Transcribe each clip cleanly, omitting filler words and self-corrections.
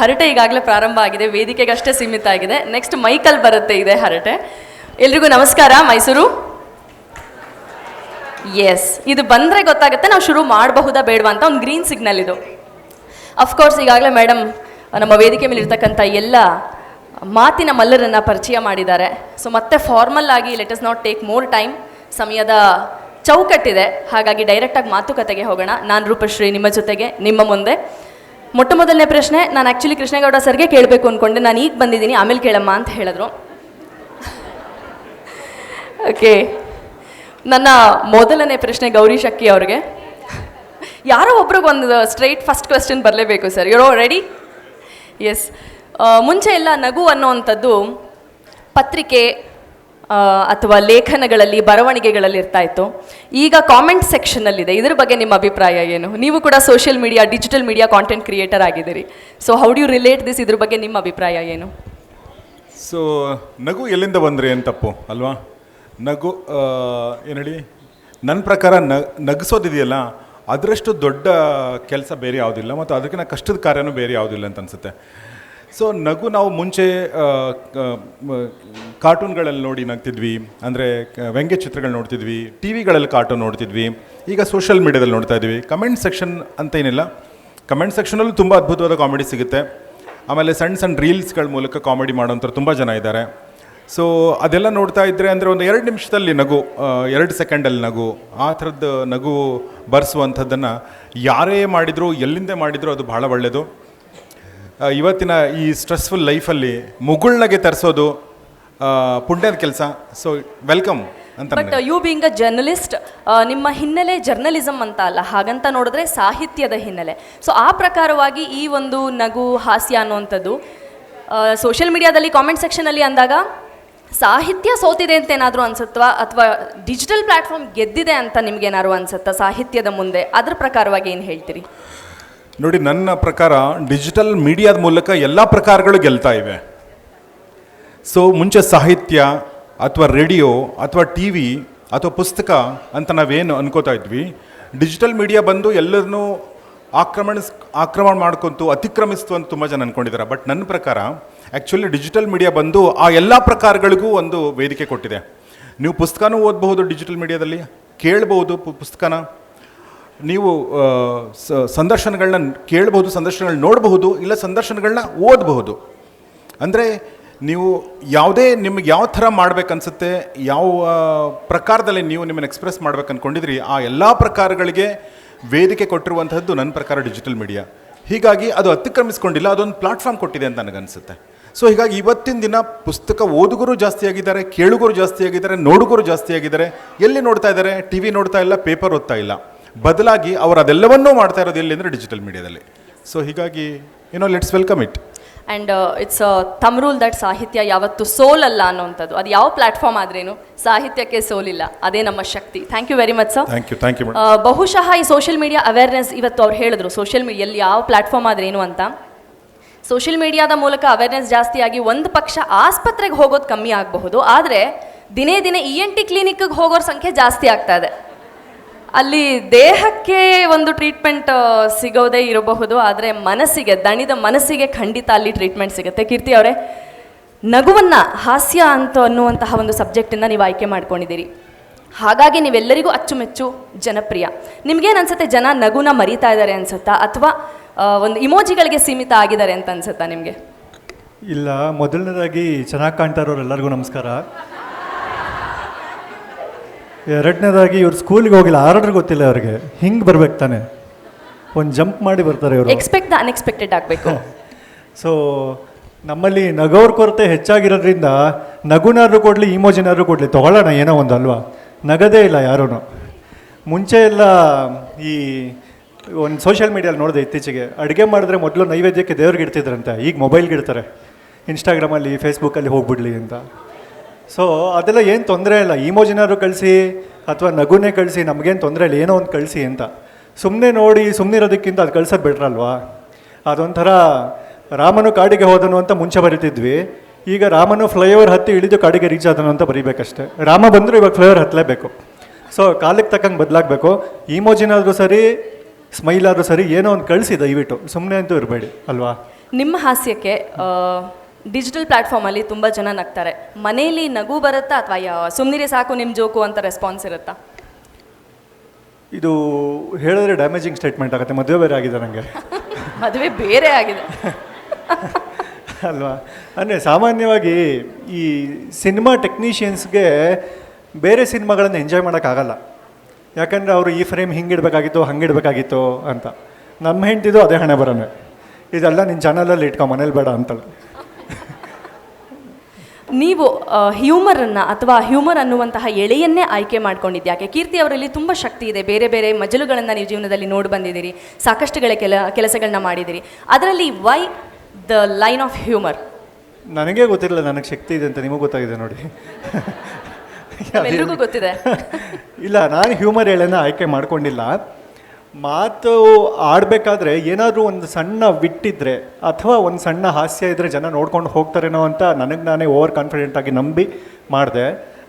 ಹರಟೆ ಈಗಾಗಲೇ ಪ್ರಾರಂಭ ಆಗಿದೆ, ವೇದಿಕೆಗೆ ಅಷ್ಟೇ ಸೀಮಿತ ಆಗಿದೆ. ನೆಕ್ಸ್ಟ್ ಮೈಕಲ್ ಬರುತ್ತೆ ಇದೆ ಹರಟೆ. ಎಲ್ರಿಗೂ ನಮಸ್ಕಾರ. ಮೈಸೂರು ಎಸ್, ಇದು ಬಂದರೆ ಗೊತ್ತಾಗುತ್ತೆ ನಾವು ಶುರು ಮಾಡಬಹುದಾ ಬೇಡವಾ ಅಂತ. ಒಂದು ಗ್ರೀನ್ ಸಿಗ್ನಲ್ ಇದು. ಅಫ್ಕೋರ್ಸ್ ಈಗಾಗಲೇ ಮೇಡಮ್ ನಮ್ಮ ವೇದಿಕೆ ಮೇಲೆ ಇರ್ತಕ್ಕಂಥ ಎಲ್ಲ ಮಾತಿನ ಮಲ್ಲರನ್ನು ಪರಿಚಯ ಮಾಡಿದ್ದಾರೆ. ಸೊ ಮತ್ತೆ ಫಾರ್ಮಲ್ ಆಗಿ let us not take more time. ಸಮಯದ ಚೌಕಟ್ಟಿದೆ, ಹಾಗಾಗಿ ಡೈರೆಕ್ಟಾಗಿ ಮಾತುಕತೆಗೆ ಹೋಗೋಣ. ನಾನು ರೂಪಶ್ರೀ ನಿಮ್ಮ ಜೊತೆಗೆ ನಿಮ್ಮ ಮುಂದೆ. ಮೊಟ್ಟ ಮೊದಲನೇ ಪ್ರಶ್ನೆ ನಾನು ಆ್ಯಕ್ಚುಲಿ ಕೃಷ್ಣೇಗೌಡ ಸರ್ಗೆ ಕೇಳಬೇಕು ಅಂದ್ಕೊಂಡೆ. ನಾನು ಈಗ ಬಂದಿದ್ದೀನಿ, ಆಮೇಲೆ ಕೇಳಮ್ಮ ಅಂತ ಹೇಳಿದ್ರು. ಓಕೆ, ನನ್ನ ಮೊದಲನೇ ಪ್ರಶ್ನೆ ಗೌರಿ ಶಕ್ಕಿ ಅವ್ರಿಗೆ. ಯಾರೋ ಒಬ್ರಿಗೆ ಒಂದು ಸ್ಟ್ರೈಟ್ ಫಸ್ಟ್ ಕ್ವೆಶ್ಚನ್ ಬರಲೇಬೇಕು ಸರ್. Euro ready? ಎಸ್. ಮುಂಚೆ ಎಲ್ಲ ನಗು ಅನ್ನೋವಂಥದ್ದು ಪತ್ರಿಕೆ ಅಥವಾ ಲೇಖನಗಳಲ್ಲಿ, ಬರವಣಿಗೆಗಳಲ್ಲಿ ಇರ್ತಾ ಇತ್ತು. ಈಗ ಕಾಮೆಂಟ್ ಸೆಕ್ಷನಲ್ಲಿದೆ. ಇದ್ರ ಬಗ್ಗೆ ನಿಮ್ಮ ಅಭಿಪ್ರಾಯ ಏನು? ನೀವು ಕೂಡ social media, digital media content creator ಆಗಿದ್ದೀರಿ. So how do you relate this? ಇದ್ರ ಬಗ್ಗೆ ನಿಮ್ಮ ಅಭಿಪ್ರಾಯ ಏನು? ಸೊ ನಗು ಎಲ್ಲಿಂದ ಬಂದ್ರಿ ಏನು ತಪ್ಪು ಅಲ್ವಾ? ನಗು ಏನು ಹೇಳಿ, ನನ್ನ ಪ್ರಕಾರ ನಗಿಸೋದಿದೆಯಲ್ಲ ಅದರಷ್ಟು ದೊಡ್ಡ ಕೆಲಸ ಬೇರೆ ಯಾವುದಿಲ್ಲ, ಮತ್ತು ಅದಕ್ಕಿಂತ ಕಷ್ಟದ ಕಾರ್ಯನೂ ಬೇರೆ ಯಾವುದಿಲ್ಲ ಅಂತ ಅನಿಸುತ್ತೆ. ಸೊ ನಗು ನಾವು ಮುಂಚೆ ಕಾರ್ಟೂನ್ಗಳಲ್ಲಿ ನೋಡಿ ನಗ್ತಿದ್ವಿ, ಅಂದರೆ ವ್ಯಂಗ್ಯ ಚಿತ್ರಗಳು ನೋಡ್ತಿದ್ವಿ, ಟಿ ವಿಗಳಲ್ಲಿ ಕಾರ್ಟೂನ್ ನೋಡ್ತಿದ್ವಿ. ಈಗ ಸೋಷಿಯಲ್ ಮೀಡ್ಯಾದಲ್ಲಿ ನೋಡ್ತಾ ಇದ್ವಿ. ಕಮೆಂಟ್ ಸೆಕ್ಷನ್ ಅಂತ ಏನಿಲ್ಲ, ಕಮೆಂಟ್ ಸೆಕ್ಷನಲ್ಲೂ ತುಂಬ ಅದ್ಭುತವಾದ ಕಾಮಿಡಿ ಸಿಗುತ್ತೆ. ಆಮೇಲೆ ಸಣ್ಣ ಸಣ್ಣ ರೀಲ್ಸ್ಗಳ ಮೂಲಕ ಕಾಮಿಡಿ ಮಾಡೋಂಥವ್ರು ತುಂಬ ಜನ ಇದ್ದಾರೆ. ಸೊ ಅದೆಲ್ಲ ನೋಡ್ತಾ ಇದ್ದರೆ ಅಂದರೆ ಒಂದು 2 ನಿಮಿಷದಲ್ಲಿ ನಗು, 2 ಸೆಕೆಂಡಲ್ಲಿ ನಗು, ಆ ಥರದ್ದು ನಗು ಬರೆಸುವಂಥದ್ದನ್ನು ಯಾರೇ ಮಾಡಿದರೂ, ಎಲ್ಲಿಂದ ಮಾಡಿದರೂ ಅದು ಭಾಳ ಒಳ್ಳೆಯದು. ಇವತ್ತಿನ ಈ ಸ್ಟ್ರೆಸ್ಫುಲ್ ಲೈಫಲ್ಲಿ ಮುಗುಳ್ನಗೆ ತರಿಸೋದು ಪುಣ್ಯದ ಕೆಲಸ. ಸೊ ವೆಲ್ಕಮ್ ಅಂತ. But you being a journalist, ನಿಮ್ಮ ಹಿನ್ನೆಲೆ ಜರ್ನಲಿಸಮ್ ಅಂತ ಅಲ್ಲ, ಹಾಗಂತ ನೋಡಿದ್ರೆ ಸಾಹಿತ್ಯದ ಹಿನ್ನೆಲೆ. ಸೊ ಆ ಪ್ರಕಾರವಾಗಿ ಈ ಒಂದು ನಗು, ಹಾಸ್ಯ ಅನ್ನುವಂಥದ್ದು ಸೋಷಿಯಲ್ ಮೀಡಿಯಾದಲ್ಲಿ ಕಾಮೆಂಟ್ ಸೆಕ್ಷನಲ್ಲಿ ಅಂದಾಗ ಸಾಹಿತ್ಯ ಸೋತಿದೆ ಅಂತ ಏನಾದರೂ ಅನ್ಸುತ್ವಾ, ಅಥವಾ ಡಿಜಿಟಲ್ ಪ್ಲ್ಯಾಟ್ಫಾರ್ಮ್ ಗೆದ್ದಿದೆ ಅಂತ ನಿಮ್ಗೇನಾದ್ರು ಅನ್ಸುತ್ತಾ ಸಾಹಿತ್ಯದ ಮುಂದೆ? ಅದ್ರ ಪ್ರಕಾರವಾಗಿ ಏನು ಹೇಳ್ತೀರಿ? ನೋಡಿ, ನನ್ನ ಪ್ರಕಾರ ಡಿಜಿಟಲ್ ಮೀಡಿಯಾದ ಮೂಲಕ ಎಲ್ಲ ಪ್ರಕಾರಗಳು ಗೆಲ್ತಾ ಇವೆ. ಸೊ ಮುಂಚೆ ಸಾಹಿತ್ಯ ಅಥವಾ ರೇಡಿಯೋ ಅಥವಾ ಟಿ ವಿ ಅಥವಾ ಪುಸ್ತಕ ಅಂತ ನಾವೇನು ಅನ್ಕೋತಾ ಇದ್ವಿ, ಡಿಜಿಟಲ್ ಮೀಡಿಯಾ ಬಂದು ಎಲ್ಲರನ್ನೂ ಆಕ್ರಮಣ ಮಾಡ್ಕೊಂತು, ಅತಿಕ್ರಮಿಸ್ತು ಅಂತ ತುಂಬ ಜನ ಅಂದ್ಕೊಂಡಿದ್ದಾರೆ. ಬಟ್ ನನ್ನ ಪ್ರಕಾರ ಆ್ಯಕ್ಚುಲಿ ಡಿಜಿಟಲ್ ಮೀಡಿಯಾ ಬಂದು ಆ ಎಲ್ಲ ಪ್ರಕಾರಗಳಿಗೂ ಒಂದು ವೇದಿಕೆ ಕೊಟ್ಟಿದೆ. ನೀವು ಪುಸ್ತಕನೂ ಓದಬಹುದು ಡಿಜಿಟಲ್ ಮೀಡಿಯಾದಲ್ಲಿ, ಕೇಳಬಹುದು ಪುಸ್ತಕನ, ನೀವು ಸಂದರ್ಶನಗಳನ್ನ ಕೇಳಬಹುದು, ಸಂದರ್ಶನಗಳನ್ನ ನೋಡಬಹುದು, ಇಲ್ಲ ಸಂದರ್ಶನಗಳನ್ನ ಓದಬಹುದು. ಅಂದರೆ ನೀವು ಯಾವುದೇ ನಿಮಗೆ ಯಾವ ಥರ ಮಾಡ್ಬೇಕನ್ಸುತ್ತೆ, ಯಾವ ಪ್ರಕಾರದಲ್ಲಿ ನೀವು ನಿಮ್ಮನ್ನು ಎಕ್ಸ್ಪ್ರೆಸ್ ಮಾಡ್ಬೇಕು ಅಂದ್ಕೊಂಡಿದ್ರಿ, ಆ ಎಲ್ಲ ಪ್ರಕಾರಗಳಿಗೆ ವೇದಿಕೆ ಕೊಟ್ಟಿರುವಂಥದ್ದು ನನ್ನ ಪ್ರಕಾರ ಡಿಜಿಟಲ್ ಮೀಡಿಯಾ. ಹೀಗಾಗಿ ಅದು ಅತಿಕ್ರಮಿಸ್ಕೊಂಡಿಲ್ಲ, ಅದೊಂದು ಪ್ಲಾಟ್ಫಾರ್ಮ್ ಕೊಟ್ಟಿದೆ ಅಂತ ನನಗನ್ಸುತ್ತೆ. ಸೊ ಹೀಗಾಗಿ ಇವತ್ತಿನ ದಿನ ಪುಸ್ತಕ ಓದುಗರು ಜಾಸ್ತಿ ಆಗಿದ್ದಾರೆ, ಕೇಳುಗರು ಜಾಸ್ತಿ ಆಗಿದ್ದಾರೆ, ನೋಡುಗರು ಜಾಸ್ತಿ ಆಗಿದ್ದಾರೆ. ಎಲ್ಲಿ ನೋಡ್ತಾ ಇದ್ದಾರೆ? ಟಿ ವಿ ನೋಡ್ತಾ ಇಲ್ಲ, ಪೇಪರ್ ಓದ್ತಾ ಇಲ್ಲ. ಬದಲಾಗಿ ಅವರು ಅದೆಲ್ಲವನ್ನೂ ಮಾಡ್ತಾ ಇರೋದು ಎಲ್ಲಿ ಅಂದರೆ ಡಿಜಿಟಲ್ ಮೀಡಿಯಾದಲ್ಲಿ. ಸೊ ಹೀಗಾಗಿ let's welcome it. And it's thumb rule that ಸಾಹಿತ್ಯ ಯಾವತ್ತು ಸೋಲಲ್ಲ ಅನ್ನೋವಂಥದ್ದು. ಅದು ಯಾವ ಪ್ಲಾಟ್ಫಾರ್ಮ್ ಆದ್ರೇನು ಸಾಹಿತ್ಯಕ್ಕೆ ಸೋಲಿಲ್ಲ, ಅದೇ ನಮ್ಮ ಶಕ್ತಿ. Thank you very much sir. Thank you. ಬಹುಶಃ ಈ ಸೋಷಿಯಲ್ ಮೀಡಿಯಾ ಅವೇರ್ನೆಸ್, ಇವತ್ತು ಅವ್ರು ಹೇಳಿದ್ರು ಸೋಷಿಯಲ್ ಮೀಡಿಯಲ್ಲಿ ಯಾವ ಪ್ಲಾಟ್ಫಾರ್ಮ್ ಆದ್ರೇನು ಅಂತ. ಸೋಷಿಯಲ್ ಮೀಡಿಯಾದ ಮೂಲಕ ಅವೇರ್ನೆಸ್ ಜಾಸ್ತಿಯಾಗಿ ಒಂದು ಪಕ್ಷ ಆಸ್ಪತ್ರೆಗೆ ಹೋಗೋದು ಕಮ್ಮಿ ಆಗಬಹುದು, ಆದರೆ ದಿನೇ ದಿನೇ ENT ಕ್ಲಿನಿಕ್ಗೆ ಹೋಗೋರ ಸಂಖ್ಯೆ ಜಾಸ್ತಿ ಆಗ್ತಾ ಇದೆ. ಅಲ್ಲಿ ದೇಹಕ್ಕೆ ಒಂದು ಟ್ರೀಟ್ಮೆಂಟ್ ಸಿಗೋದೇ ಇರಬಹುದು, ಆದರೆ ಮನಸ್ಸಿಗೆ, ದಣಿದ ಮನಸ್ಸಿಗೆ ಖಂಡಿತ ಅಲ್ಲಿ ಟ್ರೀಟ್ಮೆಂಟ್ ಸಿಗುತ್ತೆ. ಕೀರ್ತಿ ಅವರೇ, ನಗುವನ್ನು, ಹಾಸ್ಯ ಅಂತ ಅನ್ನುವಂತಹ ಒಂದು ಸಬ್ಜೆಕ್ಟನ್ನು ನೀವು ಆಯ್ಕೆ ಮಾಡ್ಕೊಂಡಿದ್ದೀರಿ. ಹಾಗಾಗಿ ನೀವೆಲ್ಲರಿಗೂ ಅಚ್ಚುಮೆಚ್ಚು, ಜನಪ್ರಿಯ. ನಿಮ್ಗೇನು ಅನ್ಸುತ್ತೆ, ಜನ ನಗುನ ಮರೀತಾ ಇದ್ದಾರೆ ಅನ್ಸುತ್ತಾ, ಅಥವಾ ಒಂದು ಇಮೋಜಿಗಳಿಗೆ ಸೀಮಿತ ಆಗಿದ್ದಾರೆ ಅಂತ ಅನ್ಸುತ್ತಾ ನಿಮಗೆ? ಇಲ್ಲ, ಮೊದಲನೇದಾಗಿ ಚೆನ್ನಾಗಿ ಕಾಣ್ತಾ ಇರೋರೆಲ್ಲರಿಗೂ ನಮಸ್ಕಾರ. ಎರಡನೇದಾಗಿ ಇವ್ರು ಸ್ಕೂಲಿಗೆ ಹೋಗಿಲ್ಲ, ಆರ್ಡರ್ ಗೊತ್ತಿಲ್ಲ ಅವ್ರಿಗೆ, ಹಿಂಗೆ ಬರ್ಬೇಕು ತಾನೆ, ಒಂದು ಜಂಪ್ ಮಾಡಿ ಬರ್ತಾರೆ ಇವರು. ಎಕ್ಸ್ಪೆಕ್ಟ್ ದ ಅನ್ಎಕ್ಸ್ಪೆಕ್ಟೆಡ್ ಆಗಬೇಕು. ಸೊ ನಮ್ಮಲ್ಲಿ ನಗೋರ್ ಕೊರತೆ ಹೆಚ್ಚಾಗಿರೋದ್ರಿಂದ ನಗುನಾದ್ರು ಕೊಡಲಿ, ಇಮೋಜಿನಾದ್ರು ಕೊಡಲಿ, ತೊಗೊಳ್ಳೋಣ ಏನೋ ಒಂದು ಅಲ್ವಾ, ನಗದೇ ಇಲ್ಲ ಯಾರೂ. ಮುಂಚೆ ಎಲ್ಲ ಈ ಒಂದು ಸೋಷಿಯಲ್ ಮೀಡಿಯಲ್ಲಿ ನೋಡಿದೆ ಇತ್ತೀಚೆಗೆ, ಅಡುಗೆ ಮಾಡಿದ್ರೆ ಮೊದಲು ನೈವೇದ್ಯಕ್ಕೆ ದೇವ್ರಿಗೆ ಇಡ್ತಿದ್ರಂತೆ, ಈಗ ಮೊಬೈಲ್ಗೆ ಇಡ್ತಾರೆ, ಇನ್ಸ್ಟಾಗ್ರಾಮಲ್ಲಿ ಫೇಸ್ಬುಕ್ಕಲ್ಲಿ ಹೋಗ್ಬಿಡ್ಲಿ ಅಂತ. ಸೊ ಅದೆಲ್ಲ ಏನು ತೊಂದರೆ ಇಲ್ಲ, ಇಮೋಜಿನಾದ್ರು ಕಳಿಸಿ ಅಥವಾ ನಗುನೇ ಕಳಿಸಿ, ನಮಗೇನು ತೊಂದರೆ ಇಲ್ಲ, ಏನೋ ಒಂದು ಕಳಿಸಿ ಅಂತ. ಸುಮ್ಮನೆ ನೋಡಿ ಸುಮ್ಮನೆ ಇರೋದಕ್ಕಿಂತ ಅದು ಕಳ್ಸೋದು ಬೆಟ್ರ್ ಅಲ್ವಾ? ಅದೊಂಥರ ರಾಮನು ಕಾಡಿಗೆ ಹೋದನು ಅಂತ ಮುಂಚೆ ಬರಿತಿದ್ವಿ, ಈಗ ರಾಮನು ಫ್ಲೈಓವರ್ ಹತ್ತಿ ಇಳಿದು ಕಾಡಿಗೆ ರೀಚ್ ಆದನು ಅಂತ ಬರೀಬೇಕಷ್ಟೆ. ರಾಮ ಬಂದರೂ ಇವಾಗ ಫ್ಲೈಓವರ್ ಹತ್ತಲೇಬೇಕು. ಸೊ ಕಾಲಕ್ಕೆ ತಕ್ಕಂಗೆ ಬದಲಾಗಬೇಕು. ಇಮೋಜಿನಾದರೂ ಸರಿ, ಸ್ಮೈಲ್ ಆದರೂ ಸರಿ, ಏನೋ ಒಂದು ಕಳಿಸಿ ದಯವಿಟ್ಟು, ಸುಮ್ಮನೆ ಅಂತೂ ಇರಬೇಡಿ ಅಲ್ವಾ? ನಿಮ್ಮ ಹಾಸ್ಯಕ್ಕೆ ಡಿಜಿಟಲ್ ಪ್ಲ್ಯಾಟ್ಫಾರ್ಮಲ್ಲಿ ತುಂಬ ಜನ ನಗ್ತಾರೆ. ಮನೆಯಲ್ಲಿ ನಗು ಬರುತ್ತಾ ಅಥವಾ ಸುಮ್ಮನಿರಿ ಸಾಕು ನಿಮ್ಮ ಜೋಕು ಅಂತ ರೆಸ್ಪಾನ್ಸ್ ಇರುತ್ತಾ? ಇದು ಹೇಳಿದ್ರೆ ಡ್ಯಾಮೇಜಿಂಗ್ ಸ್ಟೇಟ್ಮೆಂಟ್ ಆಗುತ್ತೆ. ಮದುವೆ ಬೇರೆ ಆಗಿದೆ ನನಗೆ. ಮದುವೆ ಬೇರೆ ಆಗಿದೆ ಅಲ್ವಾ? ಅಂದರೆ ಸಾಮಾನ್ಯವಾಗಿ ಈ ಸಿನಿಮಾ ಟೆಕ್ನಿಷಿಯನ್ಸ್ಗೆ ಬೇರೆ ಸಿನಿಮಾಗಳನ್ನು ಎಂಜಾಯ್ ಮಾಡೋಕ್ಕಾಗಲ್ಲ. ಯಾಕಂದರೆ ಅವರು ಈ ಫ್ರೇಮ್ ಹಿಂಗಿಡಬೇಕಾಗಿತ್ತು ಹಂಗಿಡಬೇಕಾಗಿತ್ತು ಅಂತ. ನಮ್ಮ ಹೆಂಡ್ತಿದ್ದು ಅದೇ ಹಣೆ ಬರೋಣ, ಇದೆಲ್ಲ ನಿನ್ನ ಚಾನಲಲ್ಲಿ ಇಟ್ಕೊ, ಮನೇಲಿ ಬೇಡ ಅಂತಳು. ನೀವು ಹ್ಯೂಮರನ್ನು ಅಥವಾ ಹ್ಯೂಮರ್ ಅನ್ನುವಂತಹ ಎಳೆಯನ್ನೇ ಆಯ್ಕೆ ಮಾಡ್ಕೊಂಡಿದ್ಯಾಕೆ? ಕೀರ್ತಿ ಅವರಲ್ಲಿ ತುಂಬ ಶಕ್ತಿ ಇದೆ, ಬೇರೆ ಬೇರೆ ಮಜಲುಗಳನ್ನು ನೀವು ಜೀವನದಲ್ಲಿ ನೋಡಿ ಬಂದಿದ್ದೀರಿ, ಸಾಕಷ್ಟುಗಳ ಕೆಲಸಗಳನ್ನ ಮಾಡಿದ್ದೀರಿ. ಅದರಲ್ಲಿ why the line of humour? ನನಗೇ ಗೊತ್ತಿರಲಿಲ್ಲ ನನಗೆ ಶಕ್ತಿ ಇದೆ ಅಂತ. ನಿಮಗೂ ಗೊತ್ತಾಗಿದೆ ನೋಡಿ. ಎಲ್ರಿಗೂ ಗೊತ್ತಿದೆ. ಇಲ್ಲ, ನಾನು ಹ್ಯೂಮರ್ ಎಳೆನ ಆಯ್ಕೆ ಮಾಡ್ಕೊಂಡಿಲ್ಲ. ಮಾತು ಆಡಬೇಕಾದ್ರೆ ಏನಾದರೂ ಒಂದು ಸಣ್ಣ ವಿಟ್ಟಿದ್ರೆ ಅಥವಾ ಒಂದು ಸಣ್ಣ ಹಾಸ್ಯ ಇದ್ದರೆ ಜನ ನೋಡ್ಕೊಂಡು ಹೋಗ್ತಾರೇನೋ ಅಂತ ನನಗೆ ನಾನೇ ಓವರ್ ಕಾನ್ಫಿಡೆಂಟಾಗಿ ನಂಬಿ ಮಾಡಿದೆ.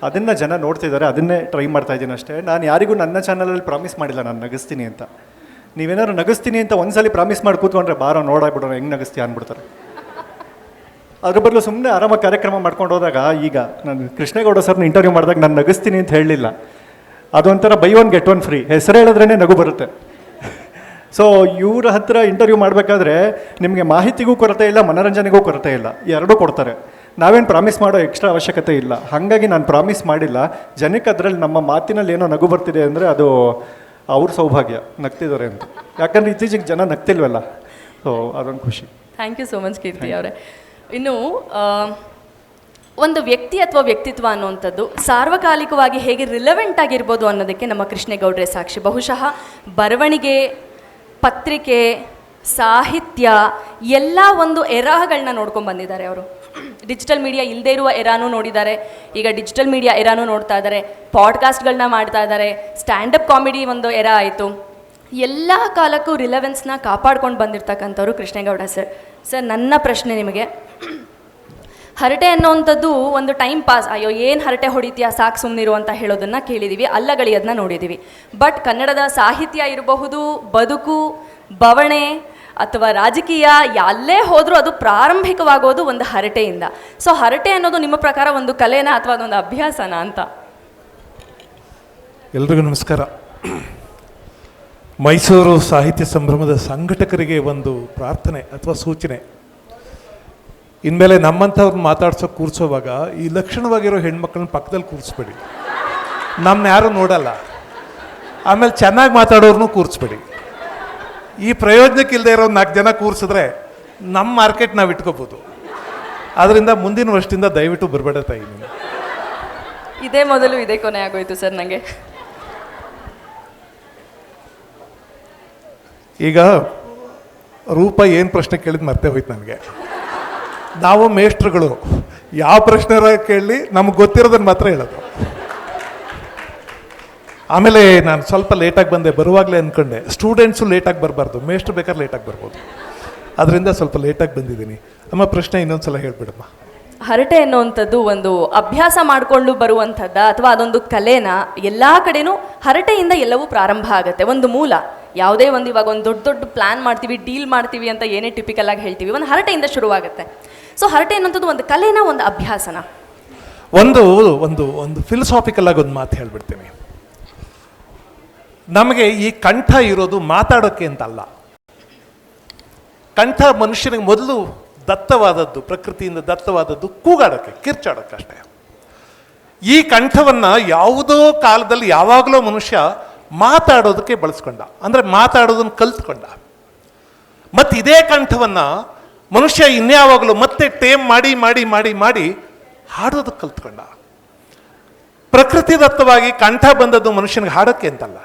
ಅದನ್ನು ಜನ ನೋಡ್ತಿದ್ದಾರೆ, ಅದನ್ನೇ ಟ್ರೈ ಮಾಡ್ತಾ ಇದ್ದೀನಿ ಅಷ್ಟೇ. ನಾನು ಯಾರಿಗೂ ನನ್ನ ಚಾನಲಲ್ಲಿ ಪ್ರಾಮಿಸ್ ಮಾಡಿಲ್ಲ ನಾನು ನಗಿಸ್ತೀನಿ ಅಂತ. ನೀವೇನಾದ್ರು ನಗಿಸ್ತೀನಿ ಅಂತ ಒಂದ್ಸಲಿ ಪ್ರಾಮಿಸ್ ಮಾಡಿ ಕೂತ್ಕೊಂಡ್ರೆ ಬಾರೋ ನೋಡಾಗ್ಬಿಡೋಣ ಹೆಂಗೆ ನಗಿಸ್ತೀಯ ಅಂದ್ಬಿಡ್ತಾರೆ. ಅದ್ರ ಬದಲು ಸುಮ್ಮನೆ ಆರಾಮಾಗಿ ಕಾರ್ಯಕ್ರಮ ಮಾಡ್ಕೊಂಡು ಹೋದಾಗ, ಈಗ ನಾನು ಕೃಷ್ಣೇಗೌಡ ಸರ್ನ ಇಂಟರ್ವ್ಯೂ ಮಾಡಿದಾಗ ನಾನು ನಗಿಸ್ತೀನಿ ಅಂತ ಹೇಳಲಿಲ್ಲ. ಅದೊಂಥರ by one get one free, ಹೆಸರು ಹೇಳಿದ್ರೇ ನಗು ಬರುತ್ತೆ. ಸೊ ಇವ್ರ ಹತ್ರ ಇಂಟರ್ವ್ಯೂ ಮಾಡಬೇಕಾದ್ರೆ ನಿಮಗೆ ಮಾಹಿತಿಗೂ ಕೊರತೆ ಇಲ್ಲ, ಮನೋರಂಜನೆಗೂ ಕೊರತೆ ಇಲ್ಲ, ಎರಡೂ ಕೊಡ್ತಾರೆ. ನಾವೇನು ಪ್ರಾಮಿಸ್ ಮಾಡೋ ಎಕ್ಸ್ಟ್ರಾ ಅವಶ್ಯಕತೆ ಇಲ್ಲ. ಹಾಗಾಗಿ ನಾನು ಪ್ರಾಮಿಸ್ ಮಾಡಿಲ್ಲ. ಜನಕ್ಕೆ ಅದರಲ್ಲಿ ನಮ್ಮ ಮಾತಿನಲ್ಲಿ ಏನೋ ನಗು ಬರ್ತಿದೆ ಅಂದರೆ ಅದು ಅವ್ರ ಸೌಭಾಗ್ಯ, ನಗ್ತಿದ್ದಾರೆ ಅಂತ. ಯಾಕಂದರೆ ಇತ್ತೀಚೆಗೆ ಜನ ನಗ್ತಿಲ್ವಲ್ಲ, ಸೊ ಅದೊಂದು ಖುಷಿ. ಥ್ಯಾಂಕ್ ಯು ಸೋ ಮಚ್ ಕೀರ್ತಿ ಅವರೇ. ಇನ್ನು ಒಂದು ವ್ಯಕ್ತಿ ಅಥವಾ ವ್ಯಕ್ತಿತ್ವ ಅನ್ನುವಂಥದ್ದು ಸಾರ್ವಕಾಲಿಕವಾಗಿ ಹೇಗೆ ರಿಲೆವೆಂಟ್ ಆಗಿರ್ಬೋದು ಅನ್ನೋದಕ್ಕೆ ನಮ್ಮ ಕೃಷ್ಣೇಗೌಡ್ರೆ ಸಾಕ್ಷಿ. ಬಹುಶಃ ಬರವಣಿಗೆ, ಪತ್ರಿಕೆ, ಸಾಹಿತ್ಯ ಎಲ್ಲ ಒಂದು ಎರಾಗಳನ್ನ ನೋಡ್ಕೊಂಡು ಬಂದಿದ್ದಾರೆ ಅವರು. ಡಿಜಿಟಲ್ ಮೀಡಿಯಾ ಇಲ್ಲದೇ ಇರುವ ಎರಾನು ನೋಡಿದ್ದಾರೆ, ಈಗ ಡಿಜಿಟಲ್ ಮೀಡಿಯಾ ಎರಾನು ನೋಡ್ತಾ ಇದ್ದಾರೆ, ಪಾಡ್ಕಾಸ್ಟ್ಗಳನ್ನ ಮಾಡ್ತಾ ಇದ್ದಾರೆ, ಸ್ಟ್ಯಾಂಡಪ್ ಕಾಮಿಡಿ ಒಂದು ಎರಾ ಆಯಿತು. ಎಲ್ಲ ಕಾಲಕ್ಕೂ ರಿಲೆವೆನ್ಸ್ನ ಕಾಪಾಡ್ಕೊಂಡು ಬಂದಿರತಕ್ಕಂಥವ್ರು ಕೃಷ್ಣೇಗೌಡ ಸರ್. ಸರ್, ನನ್ನ ಪ್ರಶ್ನೆ ನಿಮಗೆ, ಹರಟೆ ಅನ್ನೋವಂಥದ್ದು ಒಂದು ಟೈಮ್ ಪಾಸ್, ಅಯ್ಯೋ ಏನು ಹರಟೆ ಹೊಡಿತೀಯಾ ಸಾಕು ಸುಮ್ಮನಿರು ಅಂತ ಹೇಳೋದನ್ನು ಕೇಳಿದ್ದೀವಿ, ಅಲ್ಲಗಳಿಯೋದನ್ನ ನೋಡಿದ್ದೀವಿ. ಬಟ್ ಕನ್ನಡದ ಸಾಹಿತ್ಯ ಇರಬಹುದು, ಬದುಕು, ಬವಣೆ ಅಥವಾ ರಾಜಕೀಯ ಎಲ್ಲೇ ಹೋದರೂ ಅದು ಪ್ರಾರಂಭಿಕವಾಗೋದು ಒಂದು ಹರಟೆಯಿಂದ. ಸೊ ಹರಟೆ ಅನ್ನೋದು ನಿಮ್ಮ ಪ್ರಕಾರ ಒಂದು ಕಲೆನಾ ಅಥವಾ ಅದೊಂದು ಅಭ್ಯಾಸನಾ ಅಂತ? ಎಲ್ರಿಗೂ ನಮಸ್ಕಾರ. ಮೈಸೂರು ಸಾಹಿತ್ಯ ಸಂಭ್ರಮದ ಸಂಘಟಕರಿಗೆ ಒಂದು ಪ್ರಾರ್ಥನೆ ಅಥವಾ ಸೂಚನೆ. ಇನ್ಮೇಲೆ ನಮ್ಮಂಥವ್ರನ್ನ ಮಾತಾಡ್ಸೋಕೆ ಕೂರಿಸೋವಾಗ ಈ ಲಕ್ಷಣವಾಗಿರೋ ಹೆಣ್ಮಕ್ಳನ್ನ ಪಕ್ಕದಲ್ಲಿ ಕೂರಿಸ್ಬೇಡಿ, ನಮ್ಮನ್ನ ಯಾರೂ ನೋಡಲ್ಲ. ಆಮೇಲೆ ಚೆನ್ನಾಗಿ ಮಾತಾಡೋರ್ನೂ ಕೂರಿಸ್ಬೇಡಿ. ಈ ಪ್ರಯೋಜನಕ್ಕೆ ಇಲ್ಲದೆ ಇರೋ 4 ಜನ ಕೂರಿಸಿದ್ರೆ ನಮ್ಮ ಮಾರ್ಕೆಟ್ ನಾವು ಇಟ್ಕೋಬೋದು. ಆದ್ದರಿಂದ ಮುಂದಿನ ವರ್ಷದಿಂದ ದಯವಿಟ್ಟು ಬರಬೇಡ ತಾಯಿ. ಇದೇ ಮೊದಲು ಇದೇ ಕೊನೆ ಆಗೋಯ್ತು ಸರ್ ನನಗೆ. ಈಗ ರೂಪ ಏನು ಪ್ರಶ್ನೆ ಕೇಳಿದ್ ಮರ್ತೇ ಹೋಯ್ತು ನನಗೆ. ನಾವು ಮೇಷ್ಟ್ರುಗಳು, ಯಾವ ಪ್ರಶ್ನೆ ಕೇಳಲಿ ನಮ್ಗೆ ಗೊತ್ತಿರೋದನ್ನು ಮಾತ್ರ ಹೇಳೋದು. ಆಮೇಲೆ ನಾನು ಸ್ವಲ್ಪ ಲೇಟಾಗಿ ಬಂದೆ, ಬರುವಾಗಲೇ ಅಂದ್ಕೊಂಡೆ ಸ್ಟೂಡೆಂಟ್ಸು ಲೇಟಾಗಿ ಬರಬಾರ್ದು, ಮೇಷ್ಟ್ರು ಬೇಕಾದ್ರೆ ಲೇಟಾಗಿ ಬರ್ಬೋದು. ಅದರಿಂದ ಸ್ವಲ್ಪ ಲೇಟಾಗಿ ಬಂದಿದ್ದೀನಿ. ಅಮ್ಮ ಪ್ರಶ್ನೆ ಇನ್ನೊಂದು ಸಲ ಹೇಳ್ಬಿಡಮ್ಮ. ಹರಟೆ ಅನ್ನುವಂಥದ್ದು ಒಂದು ಅಭ್ಯಾಸ ಮಾಡಿಕೊಂಡು ಬರುವಂಥದ್ದ ಅಥವಾ ಅದೊಂದು ಕಲೆನ? ಎಲ್ಲ ಕಡೆನೂ ಹರಟೆಯಿಂದ ಎಲ್ಲವೂ ಪ್ರಾರಂಭ ಆಗುತ್ತೆ. ಒಂದು ಮೂಲ, ಯಾವುದೇ ಒಂದು ಇವಾಗ ಒಂದು ದೊಡ್ಡ ಪ್ಲ್ಯಾನ್ ಮಾಡ್ತೀವಿ, ಡೀಲ್ ಮಾಡ್ತೀವಿ ಅಂತ ಏನೇ ಟಿಪಿಕಲ್ ಆಗಿ ಹೇಳ್ತೀವಿ, ಒಂದು ಹರಟೆಯಿಂದ ಶುರುವಾಗುತ್ತೆ. ಸೊ ಹರಟೆ ಅನ್ನೋಂಥದ್ದು ಒಂದು ಕಲೆನ, ಒಂದು ಅಭ್ಯಾಸನ? ಒಂದು ಒಂದು ಒಂದು ಫಿಲಸಾಫಿಕಲ್ ಆಗಿ ಒಂದು ಮಾತು ಹೇಳ್ಬಿಡ್ತೀನಿ. ನಮಗೆ ಈ ಕಂಠ ಇರೋದು ಮಾತಾಡೋಕ್ಕೆ ಅಂತಲ್ಲ. ಕಂಠ ಮನುಷ್ಯನಿಗೆ ಮೊದಲು ದತ್ತವಾದದ್ದು, ಪ್ರಕೃತಿಯಿಂದ ದತ್ತವಾದದ್ದು ಕೂಗಾಡೋಕ್ಕೆ, ಕಿರ್ಚಾಡೋಕ್ಕೆ ಅಷ್ಟೇ. ಈ ಕಂಠವನ್ನು ಯಾವುದೋ ಕಾಲದಲ್ಲಿ ಯಾವಾಗಲೂ ಮನುಷ್ಯ ಮಾತಾಡೋದಕ್ಕೆ ಬಳಸ್ಕೊಂಡ, ಅಂದರೆ ಮಾತಾಡೋದನ್ನು ಕಲ್ತ್ಕೊಂಡ. ಮತ್ತು ಇದೇ ಕಂಠವನ್ನು ಮನುಷ್ಯ ಇನ್ಯಾವಾಗಲೂ ಮತ್ತೆ ಟೇಮ್ ಮಾಡಿ ಮಾಡಿ ಮಾಡಿ ಮಾಡಿ ಹಾಡೋದಕ್ಕೆ ಕಲ್ತ್ಕೊಂಡ. ಪ್ರಕೃತಿ ದತ್ತವಾಗಿ ಕಂಠ ಬಂದದ್ದು ಮನುಷ್ಯನಿಗೆ ಹಾಡೋಕ್ಕೆ ಅಂತಲ್ಲ.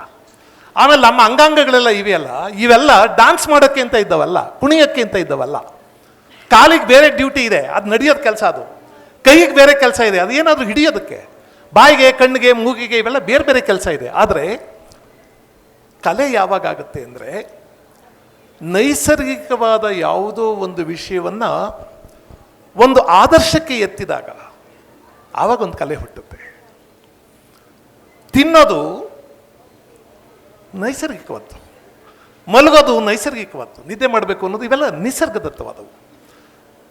ಆಮೇಲೆ ನಮ್ಮ ಅಂಗಾಂಗಗಳೆಲ್ಲ ಇವೆಲ್ಲ ಡಾನ್ಸ್ ಮಾಡೋಕ್ಕೆ ಅಂತ ಇದ್ದವಲ್ಲ, ಕುಣಿಯೋಕ್ಕೆ ಅಂತ ಇದ್ದವಲ್ಲ. ಕಾಲಿಗೆ ಬೇರೆ ಡ್ಯೂಟಿ ಇದೆ, ಅದು ನಡೆಯೋದು ಕೆಲಸ. ಅದು ಕೈಗೆ ಬೇರೆ ಕೆಲಸ ಇದೆ, ಅದೇನಾದರೂ ಹಿಡಿಯೋದಕ್ಕೆ. ಬಾಯಿಗೆ, ಕಣ್ಣಿಗೆ, ಮೂಗಿಗೆ ಇವೆಲ್ಲ ಬೇರೆ ಬೇರೆ ಕೆಲಸ ಇದೆ. ಆದರೆ ಕಲೆ ಯಾವಾಗ ಆಗುತ್ತೆ ಅಂದರೆ, ನೈಸರ್ಗಿಕವಾದ ಯಾವುದೋ ಒಂದು ವಿಷಯವನ್ನು ಒಂದು ಆದರ್ಶಕ್ಕೆ ಎತ್ತಿದಾಗ ಆವಾಗ ಒಂದು ಕಲೆ ಹುಟ್ಟುತ್ತೆ. ತಿನ್ನೋದು ನೈಸರ್ಗಿಕವಾದ್ದು, ಮಲಗೋದು ನೈಸರ್ಗಿಕವಾದ್ದು, ನಿದ್ದೆ ಮಾಡಬೇಕು ಅನ್ನೋದು ಇವೆಲ್ಲ ನಿಸರ್ಗದತ್ತವಾದವು.